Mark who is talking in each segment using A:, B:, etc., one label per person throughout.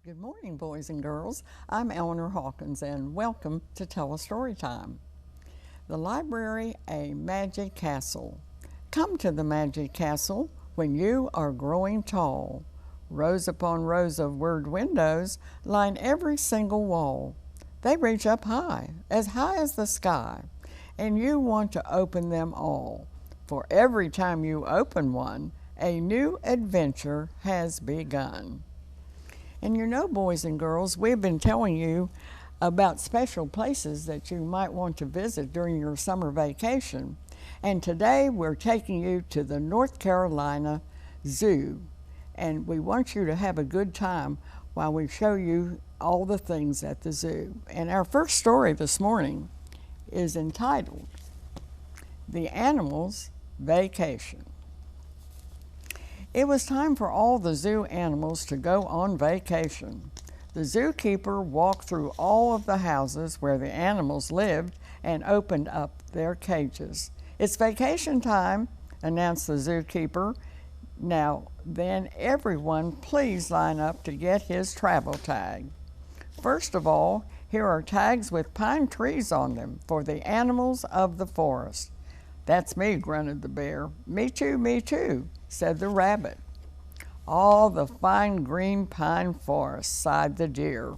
A: Good morning, boys and girls. I'm Eleanor Hawkins, and welcome to Telestory Time. The library, a magic castle. Come to the magic castle when you are growing tall. Rows upon rows of word windows line every single wall. They reach up high as the sky, and you want to open them all. For every time you open one, a new adventure has begun. And you know, boys and girls, we've been telling you about special places that you might want to visit during your summer vacation. And today we're taking you to the North Carolina Zoo. And we want you to have a good time while we show you all the things at the zoo. And our first story this morning is entitled, The Animals' Vacation. It was time for all the zoo animals to go on vacation. The zookeeper walked through all of the houses where the animals lived and opened up their cages. "It's vacation time," announced the zookeeper. "Now then, everyone please line up to get his travel tag. First of all, here are tags with pine trees on them for the animals of the forest." "That's me," grunted the bear. Me too," said the rabbit. "All the fine green pine forest," sighed the deer.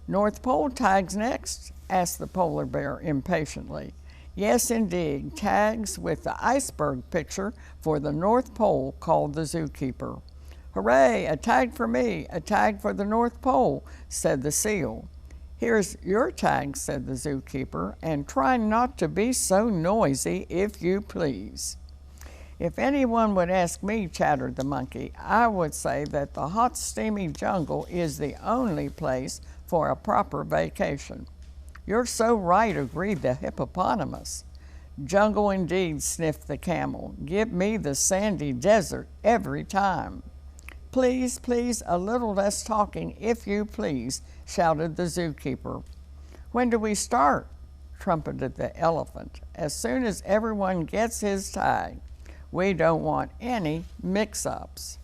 A: "North Pole tags next?" asked the polar bear impatiently. "Yes, indeed, tags with the iceberg picture for the North Pole," called the zookeeper. "Hooray, a tag for me, a tag for the North Pole," said the seal. "Here's your tag," said the zookeeper, "and try not to be so noisy, if you please." "If anyone would ask me," chattered the monkey, "I would say that the hot, steamy jungle is the only place for a proper vacation." "You're so right," agreed the hippopotamus. "Jungle indeed," sniffed the camel. "Give me the sandy desert every time." "Please, please, a little less talking, if you please," shouted the zookeeper. "When do we start?" trumpeted the elephant. "As soon as everyone gets his tag. We don't want any mix-ups."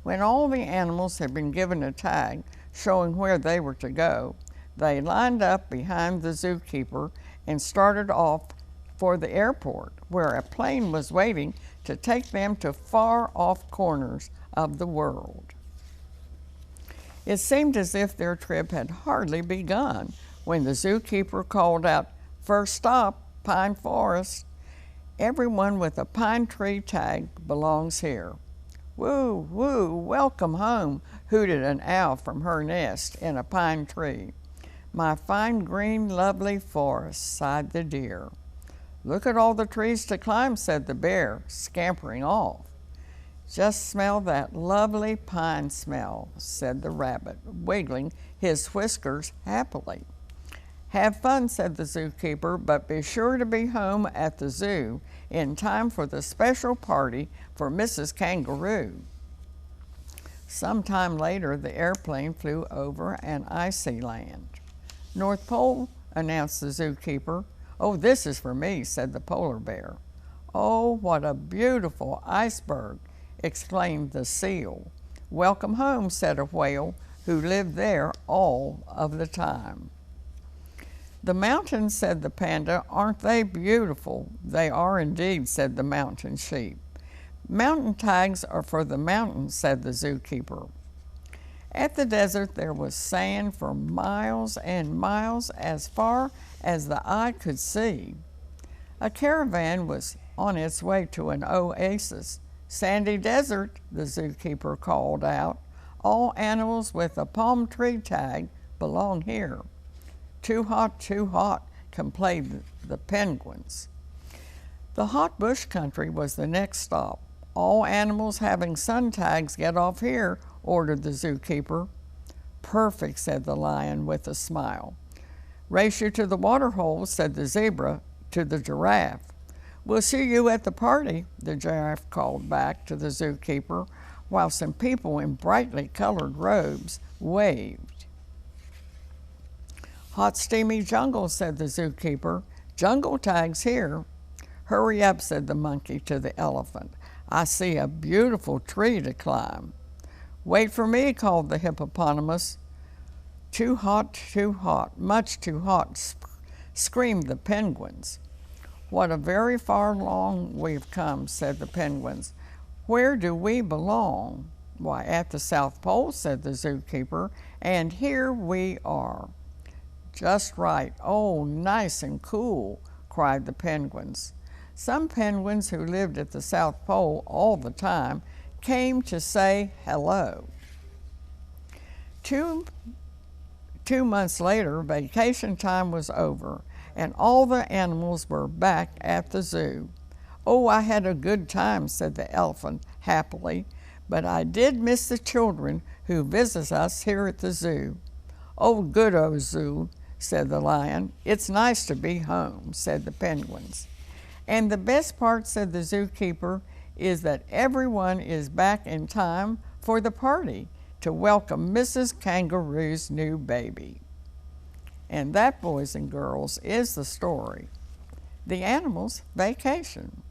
A: When all the animals had been given a tag showing where they were to go, they lined up behind the zookeeper and started off for the airport, where a plane was waiting to take them to far-off corners of the world. It seemed as if their trip had hardly begun when the zookeeper called out, "First stop, Pine Forest. Everyone with a pine tree tag belongs here." "Woo, woo, welcome home," hooted an owl from her nest in a pine tree. "My fine green lovely forest," sighed the deer. "Look at all the trees to climb," said the bear, scampering off. "Just smell that lovely pine smell," said the rabbit, wiggling his whiskers happily. "Have fun," said the zookeeper, "but be sure to be home at the zoo in time for the special party for Mrs. Kangaroo." Some time later, the airplane flew over an icy land. "North Pole," announced the zookeeper. "Oh, this is for me," said the polar bear. "Oh, what a beautiful iceberg," exclaimed the seal. "Welcome home," said a whale who lived there all of the time. "The mountains," said the panda, "aren't they beautiful?" "They are indeed," said the mountain sheep. "Mountain tags are for the mountains," said the zookeeper. At the desert there was sand for miles and miles, as far as the eye could see. A caravan was on its way to an oasis. "Sandy desert," the zookeeper called out. "All animals with a palm tree tag belong here." Too hot," complained the penguins. The hot bush country was the next stop. "All animals having sun tags get off here," ordered the zookeeper. "Perfect," said the lion with a smile. "Race you to the water hole," said the zebra to the giraffe. "We'll see you at the party," the giraffe called back to the zookeeper, while some people in brightly colored robes waved. "Hot, steamy jungle," said the zookeeper. "Jungle tags here." "Hurry up," said the monkey to the elephant. "I see a beautiful tree to climb." Wait for me, called the hippopotamus. Too hot, much too hot, screamed the penguins. What a very far along we've come, said the penguins. Where do we belong? Why, at the South Pole, said the zookeeper, and here we are. Just right. Oh, nice and cool, cried the penguins. Some penguins who lived at the South Pole all the time came to say hello. Two months later, vacation time was over, and all the animals were back at the zoo. Oh, I had a good time, said the elephant happily, but I did miss the children who visit us here at the zoo. Oh, good old zoo, said the lion. It's nice to be home, said the penguins. And the best part, said the zookeeper, is that everyone is back in time for the party to welcome Mrs. Kangaroo's new baby. And that, boys and girls, is the story, The Animals' Vacation.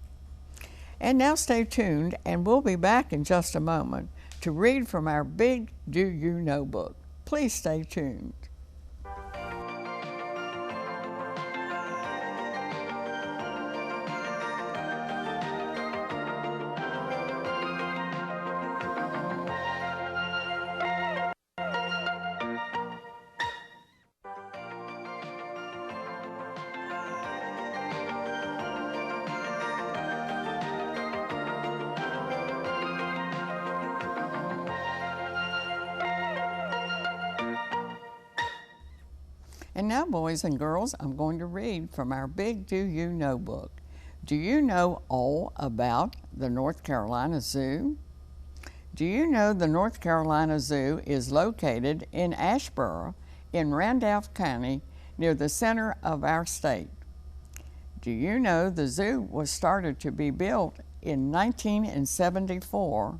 A: And now stay tuned, and we'll be back in just a moment to read from our big Do You Know book. Please stay tuned. And now, boys and girls, I'm going to read from our big Do You Know book. Do you know all about the North Carolina Zoo? Do you know the North Carolina Zoo is located in Asheboro in Randolph County near the center of our state? Do you know the zoo was started to be built in 1974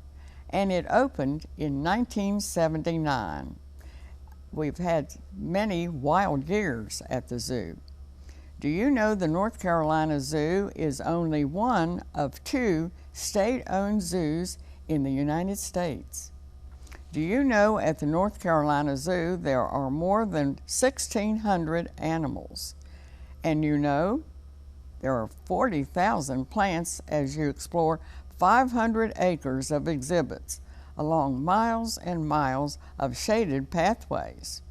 A: and it opened in 1979? We've had many wild years at the zoo. Do you know the North Carolina Zoo is only one of 2 state-owned zoos in the United States? Do you know at the North Carolina Zoo there are more than 1,600 animals? And you know there are 40,000 plants as you explore 500 acres of exhibits along miles and miles of shaded pathways.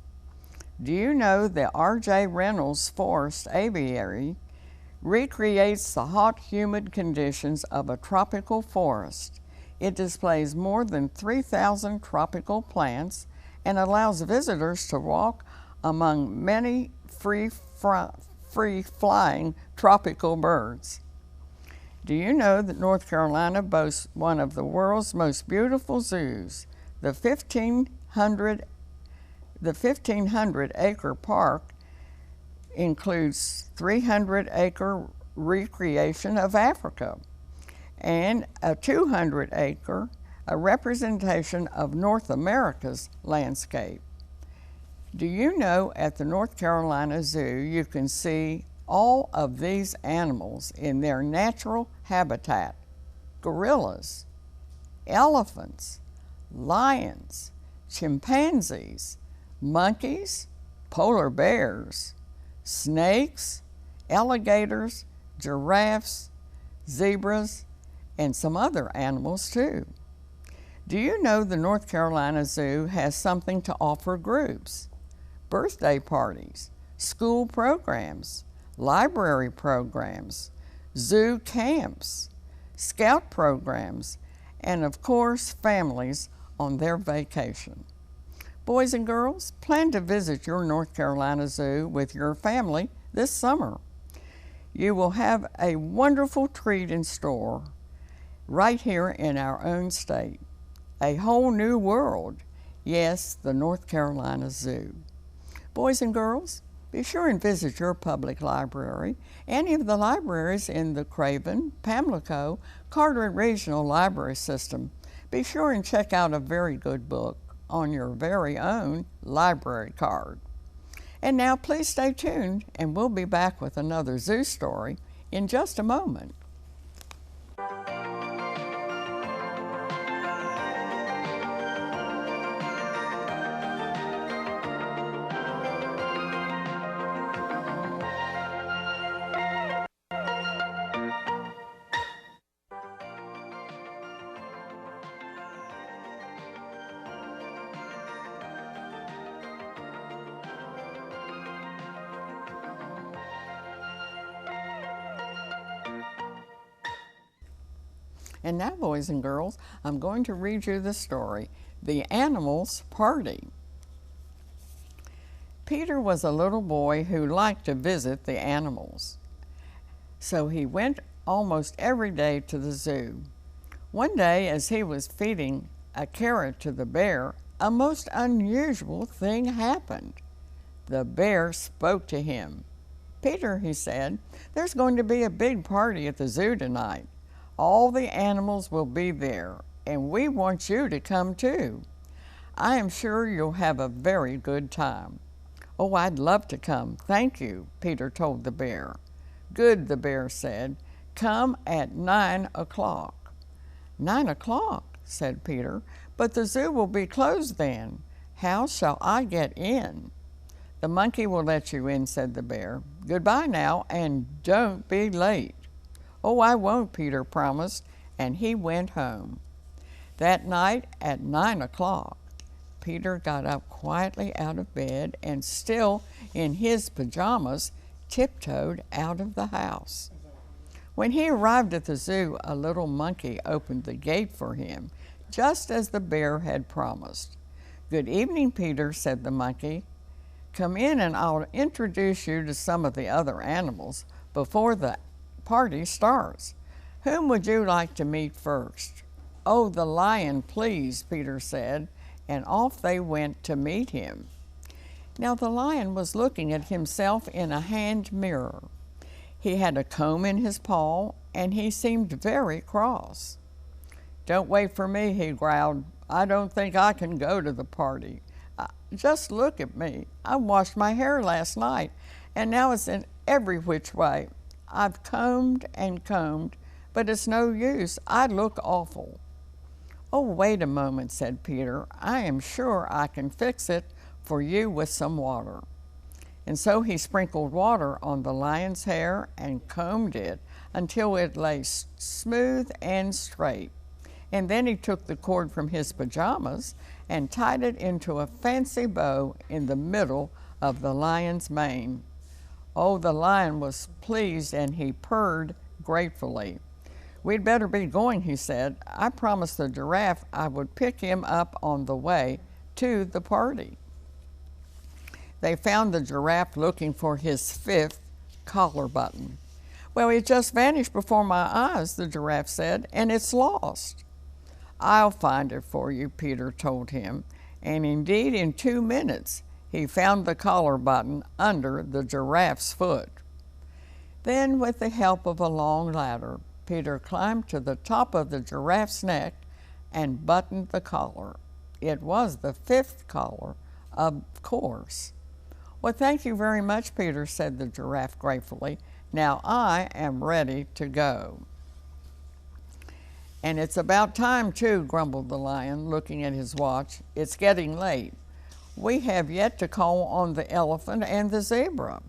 A: Do you know the R.J. Reynolds Forest Aviary recreates the hot, humid conditions of a tropical forest? It displays more than 3,000 tropical plants and allows visitors to walk among many free-flying tropical birds. Do you know that North Carolina boasts one of the world's most beautiful zoos? The 1,500-acre park includes 300-acre recreation of Africa and a 200-acre representation of North America's landscape. Do you know at the North Carolina Zoo you can see all of these animals in their natural habitat? Gorillas, elephants, lions, chimpanzees, monkeys, polar bears, snakes, alligators, giraffes, zebras, and some other animals too. Do you know the North Carolina Zoo has something to offer groups? Birthday parties, school programs, library programs, zoo camps, scout programs, and of course families on their vacation. Boys and girls, plan to visit your North Carolina Zoo with your family this summer. You will have a wonderful treat in store right here in our own state. A whole new world. Yes, the North Carolina Zoo. Boys and girls, be sure and visit your public library, any of the libraries in the Craven, Pamlico, Carteret Regional Library System. Be sure and check out a very good book on your very own library card. And now please stay tuned, and we'll be back with another zoo story in just a moment. And now, boys and girls, I'm going to read you the story, The Animals' Party. Peter was a little boy who liked to visit the animals. So he went almost every day to the zoo. One day, as he was feeding a carrot to the bear, a most unusual thing happened. The bear spoke to him. "Peter," he said, "there's going to be a big party at the zoo tonight. All the animals will be there, and we want you to come too. I am sure you'll have a very good time." "Oh, I'd love to come, thank you," Peter told the bear. "Good," the bear said. "Come at 9 o'clock. 9 o'clock, said Peter, "but the zoo will be closed then. How shall I get in?" "The monkey will let you in," said the bear. "Goodbye now, and don't be late." "Oh, I won't," Peter promised, and he went home. That night at 9 o'clock, Peter got up quietly out of bed and, still in his pajamas, tiptoed out of the house. When he arrived at the zoo, a little monkey opened the gate for him, just as the bear had promised. "Good evening, Peter," said the monkey. "Come in and I'll introduce you to some of the other animals before the party starts. Whom would you like to meet first?" "Oh, the lion, please," Peter said, and off they went to meet him. Now the lion was looking at himself in a hand mirror. He had a comb in his paw, and he seemed very cross. "Don't wait for me," he growled. "I don't think I can go to the party. Just look at me. I washed my hair last night, and now it's in every which way. I've combed and combed, but it's no use. I look awful." "Oh, wait a moment," said Peter. "I am sure I can fix it for you with some water." And so he sprinkled water on the lion's hair and combed it until it lay smooth and straight. And then he took the cord from his pajamas and tied it into a fancy bow in the middle of the lion's mane. Oh, the lion was pleased, and he purred gratefully. "We'd better be going," he said. "I promised the giraffe I would pick him up on the way to the party." They found the giraffe looking for his 5th collar button. "Well, it just vanished before my eyes," the giraffe said, "and it's lost." "I'll find it for you," Peter told him, and indeed in 2 minutes he found the collar button under the giraffe's foot. Then, with the help of a long ladder, Peter climbed to the top of the giraffe's neck and buttoned the collar. It was the 5th collar, of course. "Well, thank you very much, Peter," said the giraffe gratefully. "Now I am ready to go." "And it's about time, too," grumbled the lion, looking at his watch. "It's getting late. We have yet to call on the elephant and the zebra."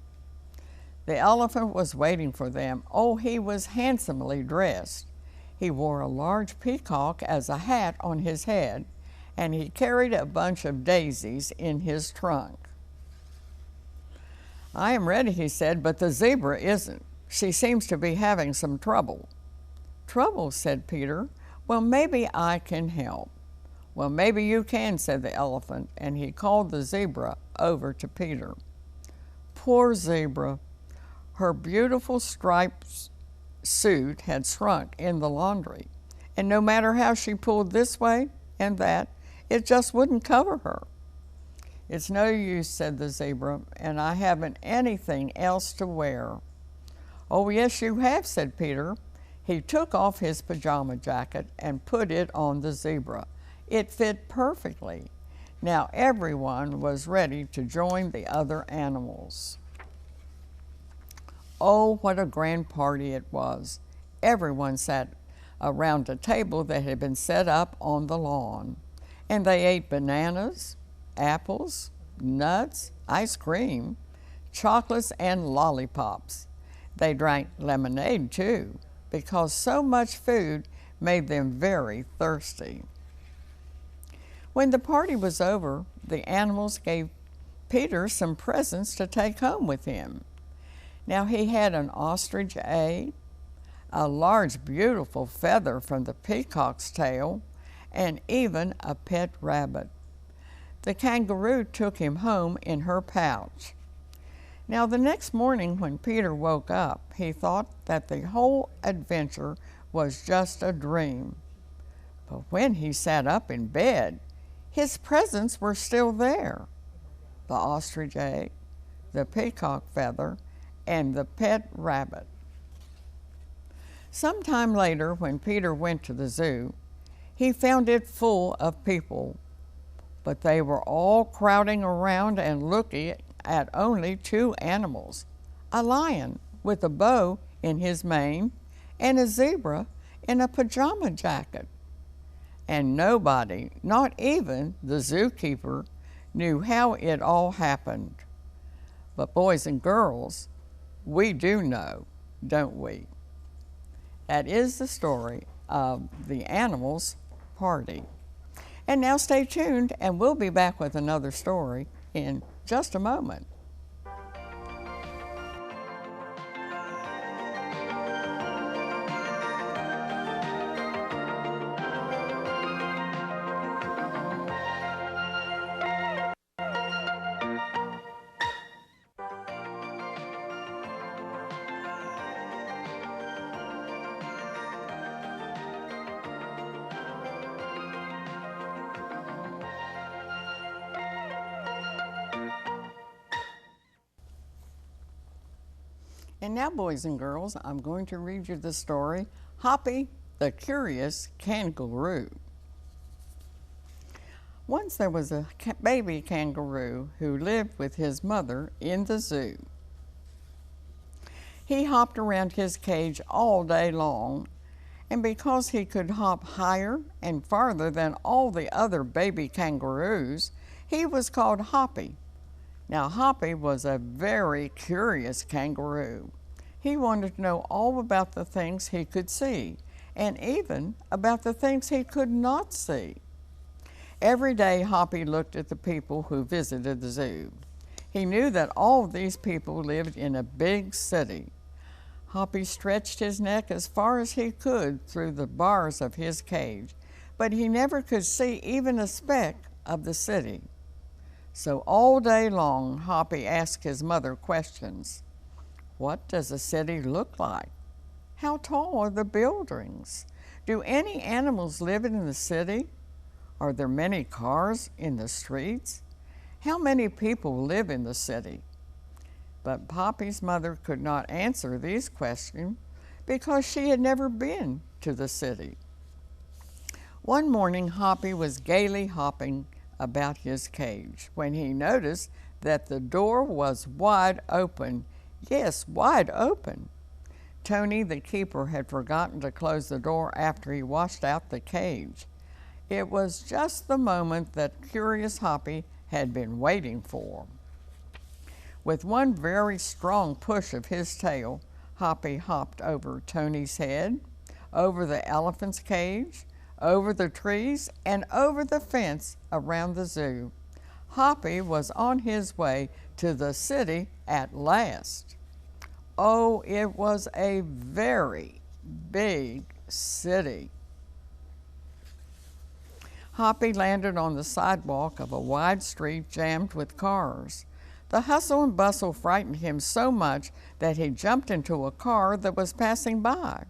A: The elephant was waiting for them. Oh, he was handsomely dressed. He wore a large peacock as a hat on his head, and he carried a bunch of daisies in his trunk. "I am ready," he said, "but the zebra isn't. She seems to be having some trouble." "Trouble?" said Peter. "Well, maybe I can help." "Well, maybe you can," said the elephant, and he called the zebra over to Peter. Poor zebra. Her beautiful striped suit had shrunk in the laundry, and no matter how she pulled this way and that, it just wouldn't cover her. "It's no use," said the zebra, "and I haven't anything else to wear." "Oh, yes, you have," said Peter. He took off his pajama jacket and put it on the zebra. It fit perfectly. Now everyone was ready to join the other animals. Oh, what a grand party it was. Everyone sat around a table that had been set up on the lawn, and they ate bananas, apples, nuts, ice cream, chocolates, and lollipops. They drank lemonade too, because so much food made them very thirsty. When the party was over, the animals gave Peter some presents to take home with him. Now he had an ostrich egg, a large, beautiful feather from the peacock's tail, and even a pet rabbit. The kangaroo took him home in her pouch. Now, the next morning when Peter woke up, he thought that the whole adventure was just a dream. But when he sat up in bed, his presents were still there: the ostrich egg, the peacock feather, and the pet rabbit. Sometime later, when Peter went to the zoo, he found it full of people, but they were all crowding around and looking at only two animals: a lion with a bow in his mane and a zebra in a pajama jacket. And nobody, not even the zookeeper, knew how it all happened. But boys and girls, we do know, don't we? That is the story of the animals' party. And now stay tuned, and we'll be back with another story in just a moment. And now, boys and girls, I'm going to read you the story, Hoppy the Curious Kangaroo. Once there was a baby kangaroo who lived with his mother in the zoo. He hopped around his cage all day long, and because he could hop higher and farther than all the other baby kangaroos, he was called Hoppy. Now, Hoppy was a very curious kangaroo. He wanted to know all about the things he could see, and even about the things he could not see. Every day, Hoppy looked at the people who visited the zoo. He knew that all these people lived in a big city. Hoppy stretched his neck as far as he could through the bars of his cage, but he never could see even a speck of the city. So all day long, Hoppy asked his mother questions. What does a city look like? How tall are the buildings? Do any animals live in the city? Are there many cars in the streets? How many people live in the city? But Hoppy's mother could not answer these questions because she had never been to the city. One morning, Hoppy was gaily hopping about his cage when he noticed that the door was wide open. Yes, wide open. Tony, the keeper, had forgotten to close the door after he washed out the cage. It was just the moment that curious Hoppy had been waiting for. With one very strong push of his tail, Hoppy hopped over Tony's head, over the elephant's cage, over the trees, and over the fence around the zoo. Hoppy was on his way to the city at last. Oh, it was a very big city. Hoppy landed on the sidewalk of a wide street jammed with cars. The hustle and bustle frightened him so much that he jumped into a car that was passing by.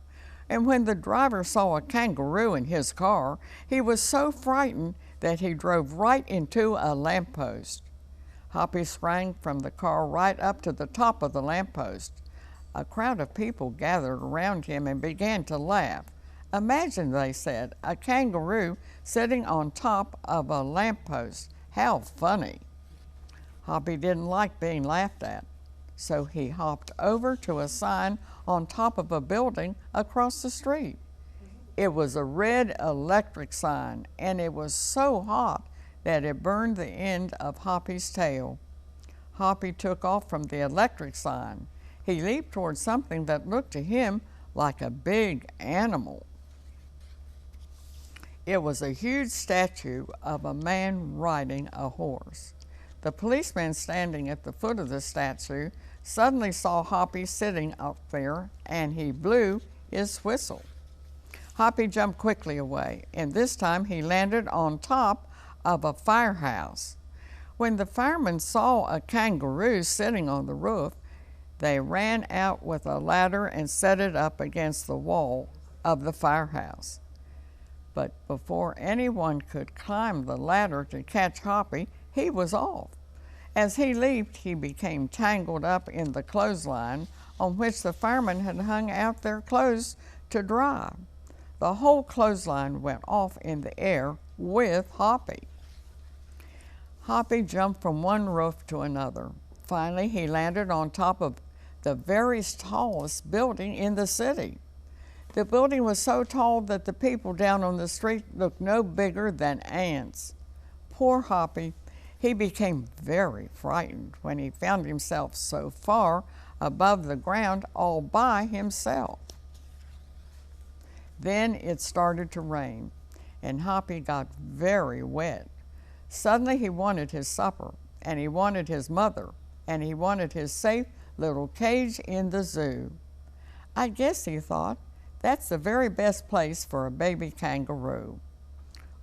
A: And when the driver saw a kangaroo in his car, he was so frightened that he drove right into a lamppost. Hoppy sprang from the car right up to the top of the lamppost. A crowd of people gathered around him and began to laugh. Imagine, they said, a kangaroo sitting on top of a lamppost. How funny. Hoppy didn't like being laughed at, so he hopped over to a sign on top of a building across the street. It was a red electric sign, and it was so hot that it burned the end of Hoppy's tail. Hoppy took off from the electric sign. He leaped toward something that looked to him like a big animal. It was a huge statue of a man riding a horse. The policeman standing at the foot of the statue suddenly saw Hoppy sitting up there, and he blew his whistle. Hoppy jumped quickly away, and this time he landed on top of a firehouse. When the firemen saw a kangaroo sitting on the roof, they ran out with a ladder and set it up against the wall of the firehouse. But before anyone could climb the ladder to catch Hoppy, he was off. As he leaped, he became tangled up in the clothesline on which the firemen had hung out their clothes to dry. The whole clothesline went off in the air with Hoppy. Hoppy jumped from one roof to another. Finally, he landed on top of the very tallest building in the city. The building was so tall that the people down on the street looked no bigger than ants. Poor Hoppy, he became very frightened when he found himself so far above the ground all by himself. Then it started to rain, and Hoppy got very wet. Suddenly he wanted his supper, and he wanted his mother, and he wanted his safe little cage in the zoo. I guess, he thought, that's the very best place for a baby kangaroo.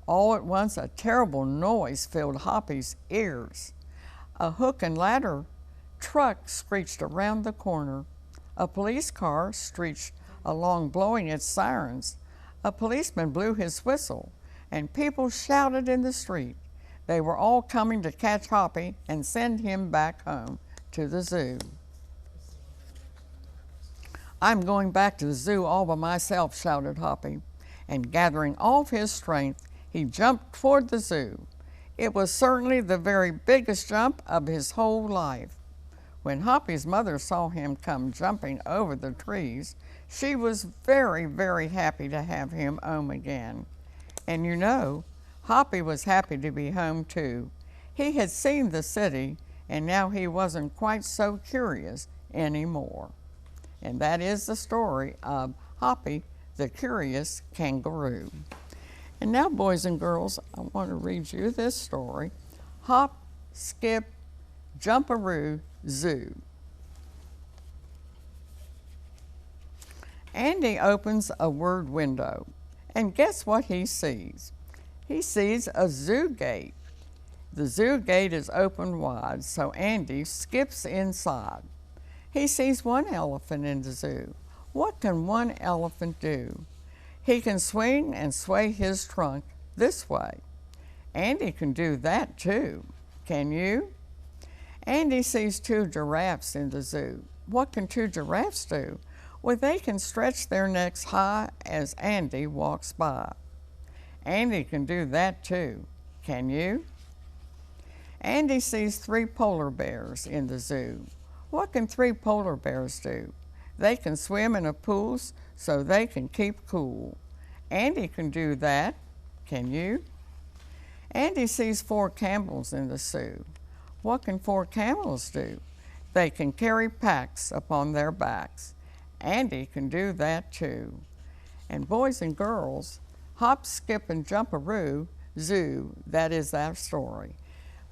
A: All at once a terrible noise filled Hoppy's ears. A hook and ladder truck screeched around the corner. A police car screeched along blowing its sirens. A policeman blew his whistle, and people shouted in the street. They were all coming to catch Hoppy and send him back home to the zoo. I'm going back to the zoo all by myself, shouted Hoppy, and gathering all of his strength, he jumped toward the zoo. It was certainly the very biggest jump of his whole life. When Hoppy's mother saw him come jumping over the trees, she was very, very happy to have him home again. And you know, Hoppy was happy to be home too. He had seen the city, and now he wasn't quite so curious anymore. And that is the story of Hoppy the Curious Kangaroo. And now, boys and girls, I want to read you this story, Hop, Skip, Jumparoo Zoo. Andy opens a word window, and guess what he sees? He sees a zoo gate. The zoo gate is open wide, so Andy skips inside. He sees one elephant in the zoo. What can one elephant do? He can swing and sway his trunk this way. Andy can do that too. Can you? Andy sees two giraffes in the zoo. What can two giraffes do? Well, they can stretch their necks high as Andy walks by. Andy can do that too. Can you? Andy sees three polar bears in the zoo. What can three polar bears do? They can swim in a pool so they can keep cool. Andy can do that. Can you? Andy sees four camels in the zoo. What can four camels do? They can carry packs upon their backs. Andy can do that too. And boys and girls, Hop, Skip, and Jumparoo Zoo, that is our story.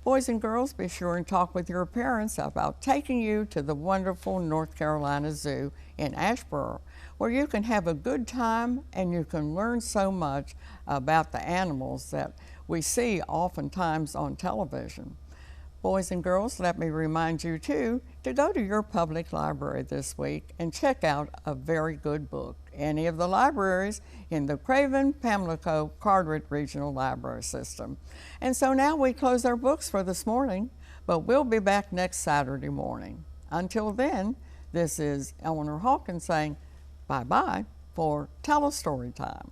A: Boys and girls, be sure and talk with your parents about taking you to the wonderful North Carolina Zoo in Asheboro, where you can have a good time and you can learn so much about the animals that we see oftentimes on television. Boys and girls, let me remind you too to go to your public library this week and check out a very good book. Any of the libraries in the Craven, Pamlico, Carteret Regional Library System. And so now we close our books for this morning, but we'll be back next Saturday morning. Until then, this is Eleanor Hawkins saying bye-bye for Telestory Time.